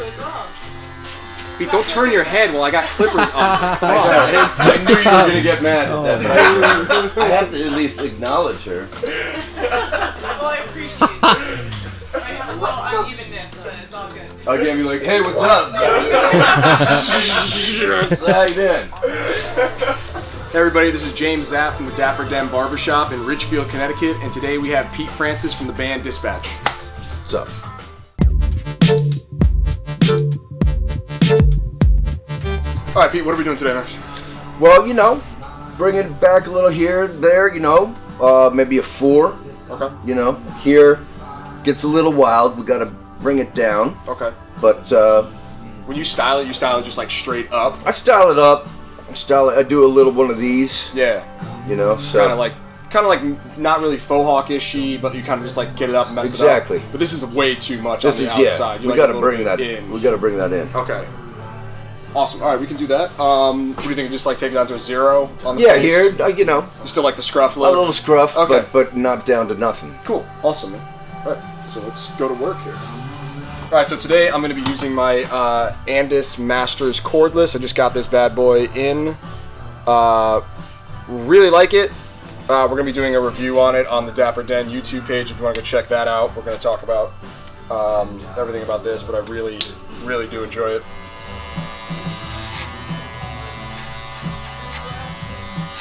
as well. Pete, don't turn your head while I got clippers on. I knew you were going to get mad at that. I have to at least acknowledge her. Well, I appreciate it. I have a little unevenness, but it's all good. I'll give you like, hey, what's up? How you doing? Hey everybody, this is James Zapp from the Dapper Barbershop in Ridgefield, Connecticut, and today we have Pete Francis from the band Dispatch. What's up? All right, Pete, what are we doing today, man? Well, you know, bring it back a little here, there, you know, maybe a 4. Okay. You know, here gets a little wild. We got to bring it down. Okay. But when you style it just like straight up? I style it up. I do a little one of these. Yeah. You know, so kind of like not really faux hawkish-y, but you kind of just like get it up and mess it up. Exactly. But this is way too much this on the is outside. Yeah. We got to bring that in. We got to bring that in. Okay. Awesome. All right, we can do that. What do you think? Just like take it down to a 0 on the face? Here, you know. You still like the scruff look? A little scruff, okay. but not down to nothing. Cool. Awesome, man. All right, so let's go to work here. All right, so today I'm going to be using my Andis Masters cordless. I just got this bad boy in. Really like it. We're going to be doing a review on it on the Dapper Den YouTube page if you want to go check that out. We're going to talk about everything about this, but I really, really do enjoy it.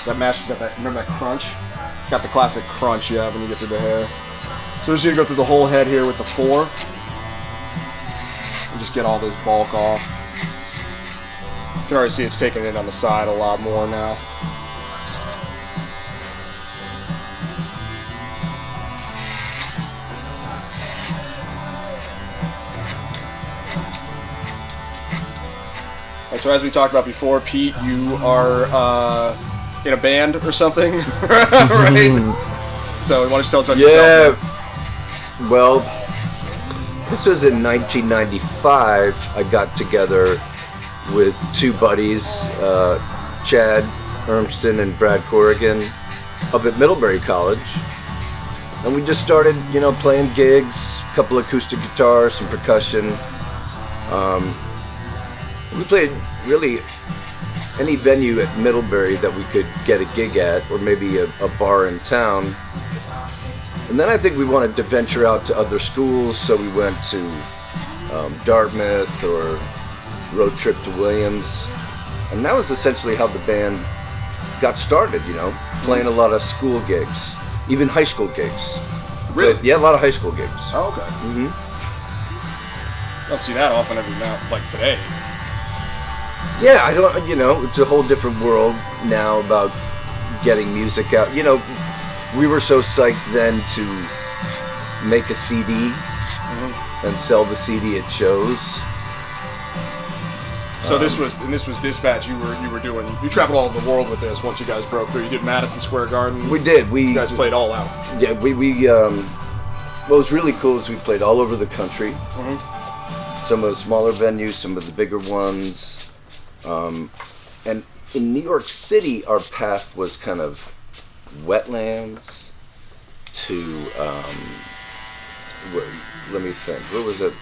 That master's got that, remember that crunch? It's got the classic crunch you have when you get through the hair. So we're just going to go through the whole head here with the 4. And just get all this bulk off. You can already see it's taking it on the side a lot more now. And so as we talked about before, Pete, you are in a band or something, right? So why don't you tell us about yourself? Yeah, well, this was in 1995. I got together with 2 buddies, Chad Ermston and Brad Corrigan, up at Middlebury College. And we just started, you know, playing gigs, a couple acoustic guitars, some percussion. We played really any venue at Middlebury that we could get a gig at, or maybe a bar in town. And then I think we wanted to venture out to other schools, so we went to Dartmouth or road trip to Williams. And that was essentially how the band got started, you know, playing a lot of school gigs, even high school gigs. Really? Yeah, a lot of high school gigs. Oh, okay. Mm-hmm. I don't see that often every now, like today. Yeah, I don't, you know, it's a whole different world now about getting music out. You know, we were so psyched then to make a CD and sell the CD at shows. So this was Dispatch. You traveled all over the world with this once you guys broke through. You did Madison Square Garden. We did. You guys played all out. Yeah, what was really cool is we played all over the country. Mm-hmm. Some of the smaller venues, some of the bigger ones. And in New York City, our path was kind of wetlands to, let me think, what was it?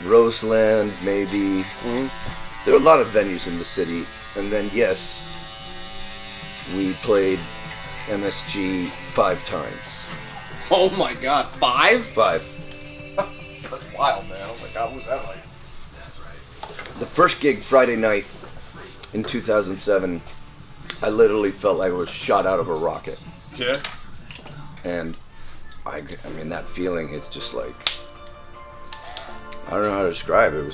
Roseland, maybe. Mm-hmm. There were a lot of venues in the city. And then, yes, we played MSG 5 times. Oh my God, 5? 5. That's wild, man. Oh my God, what was that like? The first gig Friday night in 2007, I literally felt like I was shot out of a rocket. Yeah. And I mean, that feeling, it's just like, I don't know how to describe it. It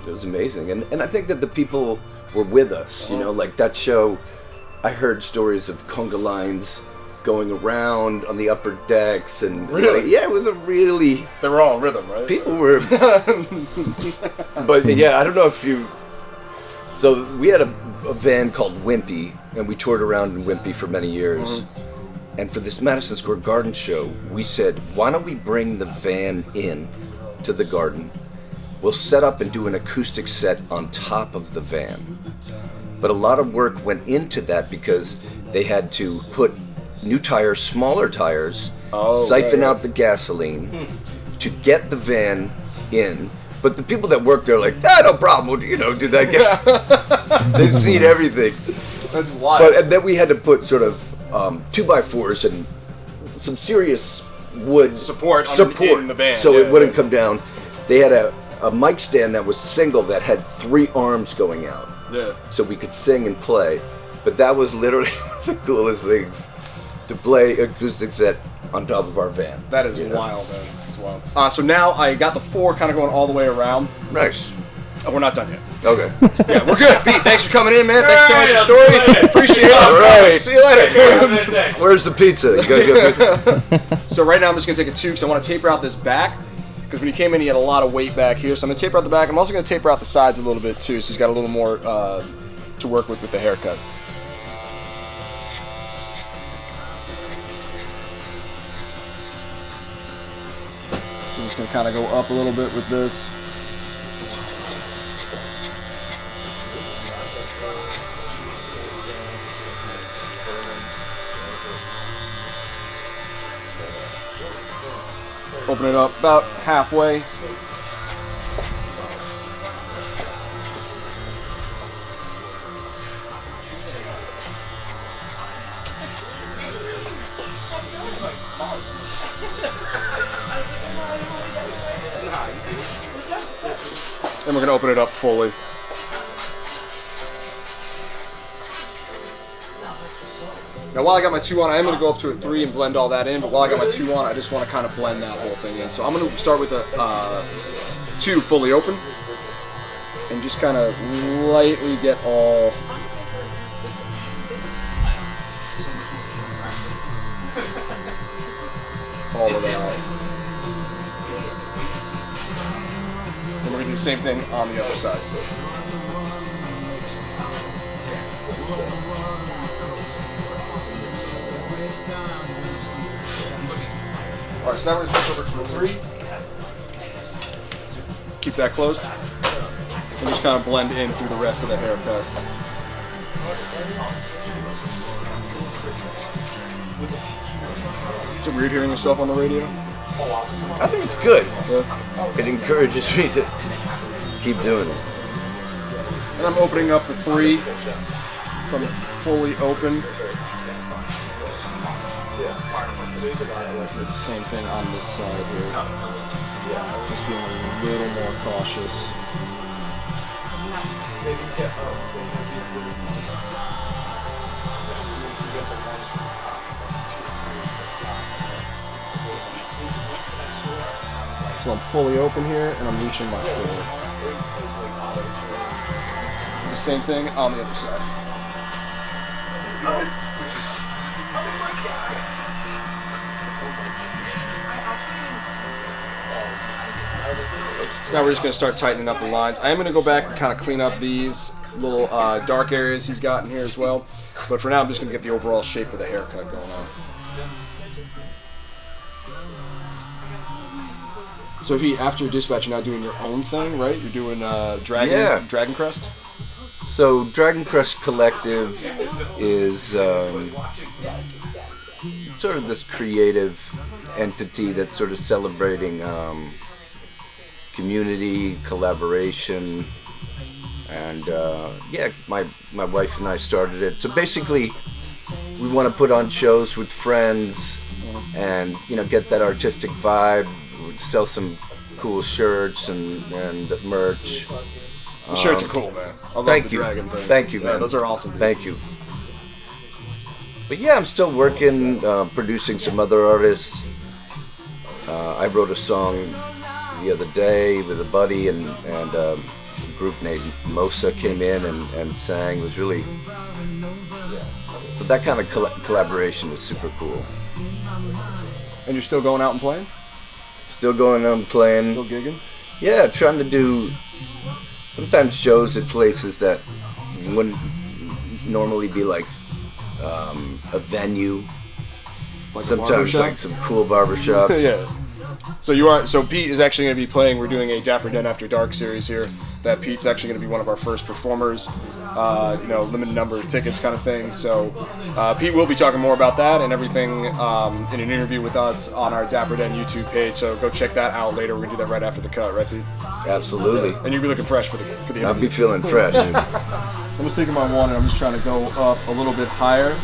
was amazing. And I think that the people were with us, you know, like that show, I heard stories of conga lines going around on the upper decks, and really? Like, yeah, it was a really... They were all in rhythm, right? People were... But yeah, I don't know if you... So we had a van called Wimpy, and we toured around in Wimpy for many years. Mm-hmm. And for this Madison Square Garden show, we said, why don't we bring the van in to the garden? We'll set up and do an acoustic set on top of the van. But a lot of work went into that because they had to put new tires, smaller tires, Oh, siphon right. out the gasoline to get the van in. But the people that work there are like, no problem, do that. They've seen everything. That's wild. But and then we had to put sort of 2x4s and some serious wood Support in the van, so yeah, it wouldn't yeah. come down. They had a mic stand that was single that had 3 arms going out, Yeah. so we could sing and play. But that was literally one of the coolest things, to play acoustic set on top of our van. That is You know? wild, man. It's wild. So now I got the 4 kind of going all the way around. Nice. Oh, we're not done yet. Okay. Yeah, we're good. Pete, thanks for coming in, man. Thanks for telling us your All story. right, I'll Appreciate it. All right. See you later. Have a nice day. Where's the pizza? You guys got pizza? So right now I'm just going to take a 2 because I want to taper out this back. Because when you came in, you had a lot of weight back here. So I'm going to taper out the back. I'm also going to taper out the sides a little bit, too. So he's got a little more to work with the haircut. So I'm just going to kind of go up a little bit with this. Open it up about halfway. And we're going to open it up fully. Now while I got my 2 on, I am going to go up to a 3 and blend all that in, but while I got my 2 on, I just want to kind of blend that whole thing in. So I'm going to start with a 2 fully open, and just kind of lightly get all... all of that out. And we're going to do the same thing on the other side. Alright, so now we're going to switch over to a 3. Keep that closed. And just kind of blend in through the rest of the haircut. Is it weird hearing yourself on the radio? I think it's good. It encourages me to keep doing it. And I'm opening up the 3. So I'm fully open. The same thing on this side here. Just being a little more cautious. So I'm fully open here and I'm reaching my forward. The same thing on the other side. So now we're just going to start tightening up the lines. I am going to go back and kind of clean up these little dark areas he's got in here as well. But for now, I'm just going to get the overall shape of the haircut going on. So after dispatch, you're now doing your own thing, right? You're doing Dragon Crest? So Dragon Crest Collective is sort of this creative entity that's sort of celebrating community, collaboration, and my wife and I started it. So basically, we want to put on shows with friends and get that artistic vibe, sell some cool shirts and merch. The shirts are cool, man. I love Thank the you. dragon thing. Thank you, man. Yeah, those are awesome, dude. Thank you. But yeah, I'm still working, producing some other artists. I wrote a song the other day with a buddy, and a group named Mosa came in and sang. It was really... So that kind of collaboration is super cool. And you're still going out and playing? Still going on playing. Still gigging? Yeah, trying to do sometimes shows at places that wouldn't normally be like a venue. Like Sometimes like some cool barbershop. Yeah. So Pete is actually going to be playing. We're doing a Dapper Den After Dark series here. That Pete's actually going to be one of our first performers. Limited number of tickets kind of thing. So Pete will be talking more about that and everything in an interview with us on our Dapper Den YouTube page. So go check that out later. We're going to do that right after the cut, right, Pete? Absolutely. And you'll be looking fresh for the interview. I'll be feeling fresh. I'm just taking my one and I'm just trying to go up a little bit higher,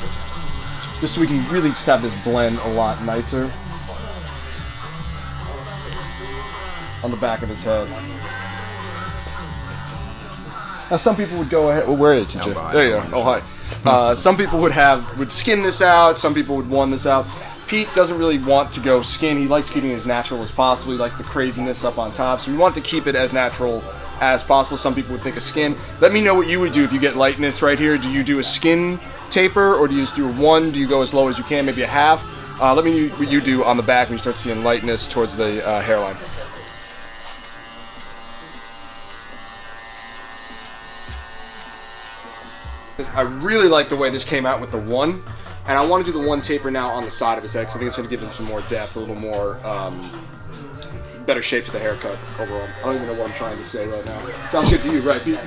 just so we can really just have this blend a lot nicer on the back of his head. Now some people would go ahead. Well, where is it, TJ? There you go. Oh, hi. Some people would skin this out. Some people would one this out. Pete doesn't really want to go skin. He likes keeping it as natural as possible. He likes the craziness up on top. So we want to keep it as natural as possible. Some people would think of skin. Let me know what you would do if you get lightness right here. Do you do a skin taper, or do you just do a one? Do you go as low as you can, maybe a half? Let me know what you do on the back when you start seeing lightness towards the hairline. I really like the way this came out with the one, and I want to do the one taper now on the side of his head because I think it's going to give him some more depth, a little more better shape to the haircut overall. I don't even know what I'm trying to say right now. Sounds good to you, right, Pete?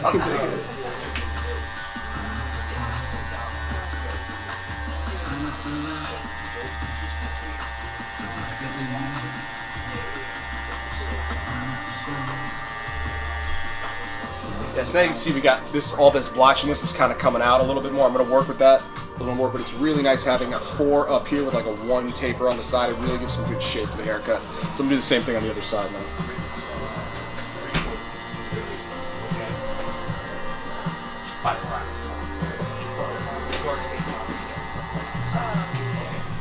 Yeah, so now you can see we got all this blotchiness is kind of coming out a little bit more. I'm going to work with that a little more, but it's really nice having a 4 up here with like a 1 taper on the side. It really gives some good shape to the haircut. So I'm going to do the same thing on the other side now.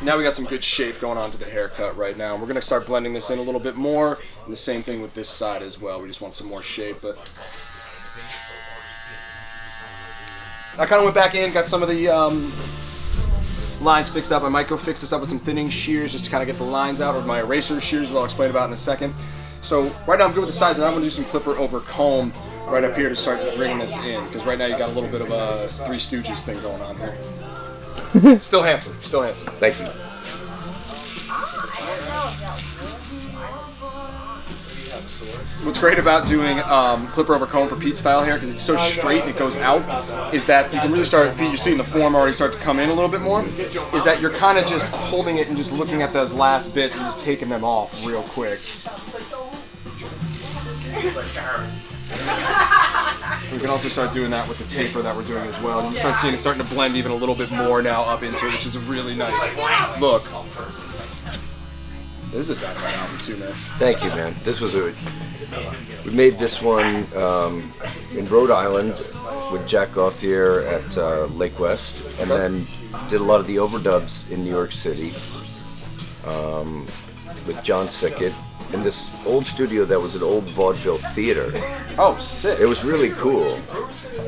Now we got some good shape going on to the haircut right now. And we're going to start blending this in a little bit more. And the same thing with this side as well. We just want some more shape, but I kind of went back in, got some of the lines fixed up. I might go fix this up with some thinning shears just to kind of get the lines out, or my eraser shears, which I'll explain about in a second. So right now I'm good with the sides, and I'm going to do some clipper over comb right up here to start bringing this in, because right now you got a little bit of a Three Stooges thing going on here. Still handsome, still handsome. Thank you. What's great about doing clipper over comb for Pete style hair, because it's so straight and it goes out, is that you can really start, Pete, you're seeing the form already start to come in a little bit more, is that you're kind of just holding it and just looking at those last bits and just taking them off real quick. We can also start doing that with the taper that we're doing as well. And you start seeing it starting to blend even a little bit more now up into it, which is a really nice look. This is a dynamite album too, man. Thank you, man. We made this one in Rhode Island with Jack Gauthier at Lake West, and then did a lot of the overdubs in New York City with John Sickett in this old studio that was an old vaudeville theater. Oh, sick. It was really cool.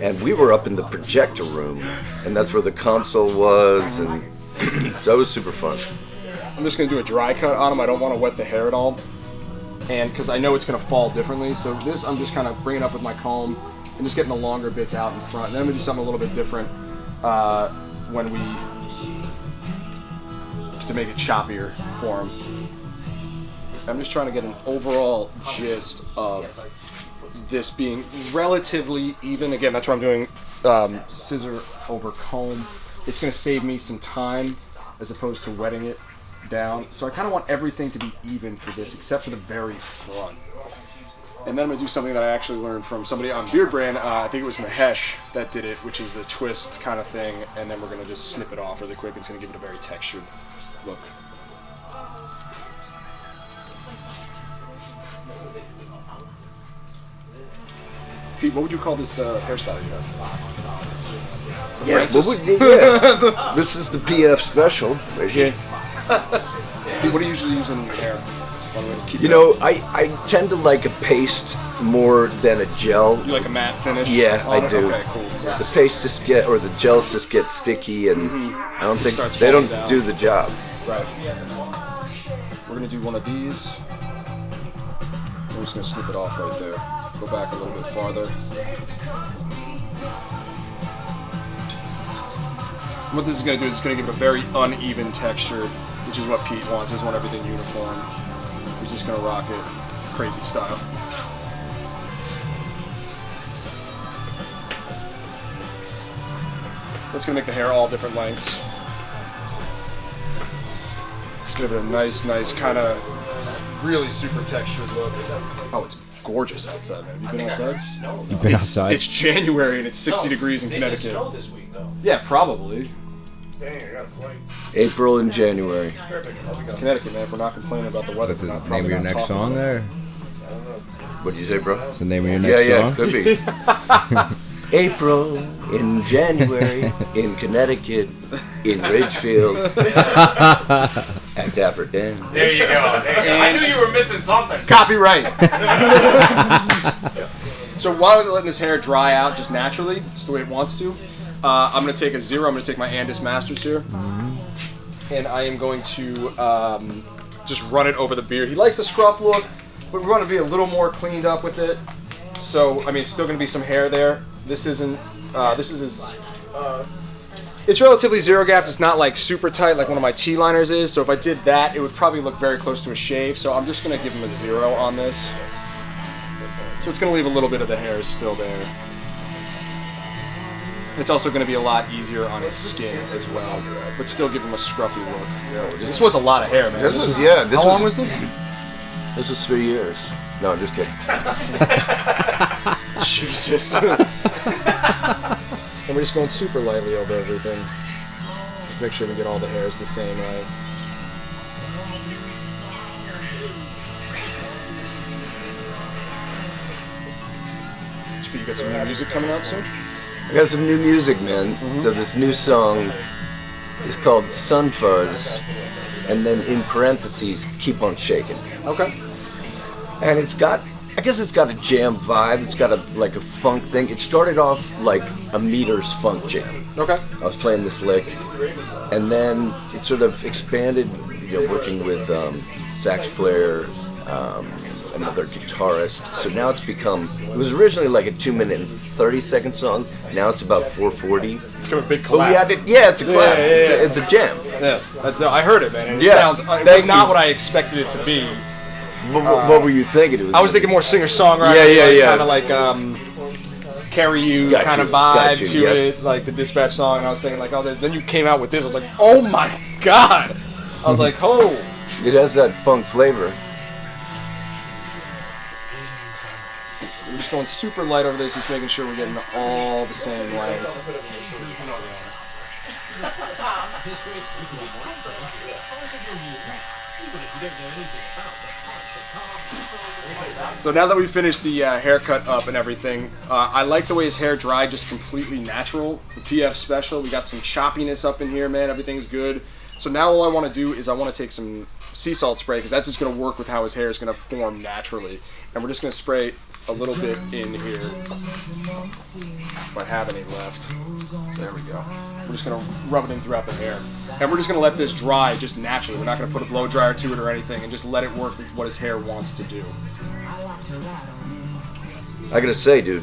And we were up in the projector room, and that's where the console was, and so it was super fun. I'm just going to do a dry cut on them. I don't want to wet the hair at all, and because I know it's going to fall differently. So this, I'm just kind of bringing up with my comb and just getting the longer bits out in front. And then I'm going to do something a little bit different to make it choppier for them. I'm just trying to get an overall gist of this being relatively even. Again, that's why I'm doing scissor over comb. It's going to save me some time as opposed to wetting it down. So I kind of want everything to be even for this, except for the very front. And then I'm going to do something that I actually learned from somebody on Beardbrand. I think it was Mahesh that did it, which is the twist kind of thing. And then we're going to just snip it off really quick. It's going to give it a very textured look. Pete, what would you call this hairstyle you have? Yeah, this is the PF special right here. Pete, what do you usually use in your hair? You know, I tend to like a paste more than a gel. You like a matte finish? Yeah, I do. Okay, cool. Yeah. The paste just or the gels just get sticky, and I don't think they don't do the job. Right. We're gonna do one of these. We're just gonna snip it off right there. Go back a little bit farther. What this is going to do is it's going to give it a very uneven texture, which is what Pete wants. He doesn't want everything uniform. He just gonna rock it crazy style. That's gonna make the hair all different lengths. Just give it a nice kind of really super textured look. Oh, it's gorgeous outside, man. Have you been outside? You've been outside? It's January and it's 60 degrees in Connecticut. Snow this week, though. Yeah, probably. Dang, I got a flight. April and January. Perfect. I'll be It's gone. Connecticut, man. If we're not complaining about the weather, Is that we're the not name probably of your not next talking song about it. there? What'd you say, bro? Is the name of your next Yeah, song? could be. April in January in Connecticut in Ridgefield at Dapper Den. There you go. I knew you were missing something. Copyright. So while we're letting this hair dry out just naturally, just the way it wants to, I'm going to take a 0. I'm going to take my Andis Masters here. And I am going to just run it over the beard. He likes the scruff look, but we want to be a little more cleaned up with it. So, I mean, it's still going to be some hair there. This isn't, it's relatively zero gapped. It's not like super tight like one of my T-liners is. So if I did that, it would probably look very close to a shave. So I'm just going to give him a 0 on this. So it's going to leave a little bit of the hair still there. It's also going to be a lot easier on his skin as well, but still give him a scruffy look. This was a lot of hair, man. This was, yeah. This How long was this? This was 3 years. No, I'm just kidding. Jesus. And we're just going super lightly over everything. Just make sure we get all the hairs the same way. You got some new music coming out soon? I got some new music, man. So this new song is called Sun Fuzz, and then in parentheses, Keep on Shaking. Okay. And it's got, I guess it's got a jam vibe. It's got a like a funk thing. It started off like a Meters funk jam. Okay. I was playing this lick, and then it sort of expanded, working with sax player, another guitarist. So now it's become, it was originally like a 2-minute and 30-second song. Now it's about 4:40. It's got a big But collab. we added, yeah, it's a collab. Yeah. It's a jam. Yeah, that's, I heard it, man. And it Yeah, sounds, it was thank not you. what I expected it to be. What were you thinking? It was. I was thinking more singer-songwriter, Yeah. kind of like Carry You Got kind you, of vibe got you, to yep. it, like the Dispatch song. And I was thinking like, oh, this. Then you came out with this. I was like, oh my god. I was like, oh. It has that funk flavor. We're just going super light over this, just making sure we're getting all the same length. So now that we've finished the haircut up and everything, I like the way his hair dried, just completely natural. The PF Special, we got some choppiness up in here, man. Everything's good. So now all I want to do is I want to take some sea salt spray, because that's just going to work with how his hair is going to form naturally. And we're just going to spray a little bit in here. If I have any left. There we go. We're just going to rub it in throughout the hair. And we're just going to let this dry just naturally. We're not going to put a blow dryer to it or anything, and just let it work with what his hair wants to do. I gotta say, dude,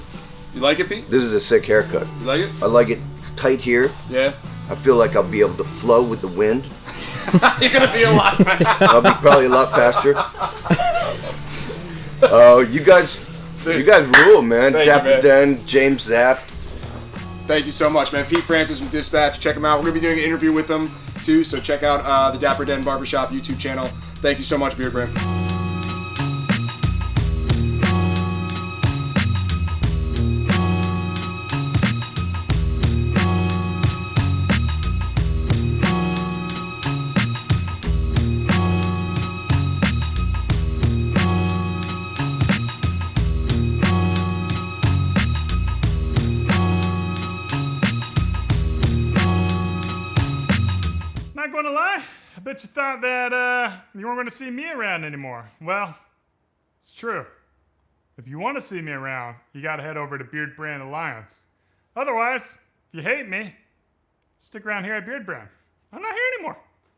You like it, Pete? this is a sick haircut. You like it? I like it. It's tight here. Yeah. I feel like I'll be able to flow with the wind. You're going to be a lot faster. I'll be probably a lot faster. You guys rule, man. Thank you, Dapper man. Den, James Zapp. Thank you so much, man. Pete Francis from Dispatch. Check him out. We're going to be doing an interview with him, too, so check out the Dapper Den Barbershop YouTube channel. Thank you so much, Beardbrand. Not gonna lie, I bet you thought that you weren't gonna see me around anymore. Well, it's true. If you want to see me around, you gotta head over to Beardbrand Alliance. Otherwise, if you hate me, stick around here at Beardbrand. I'm not here anymore.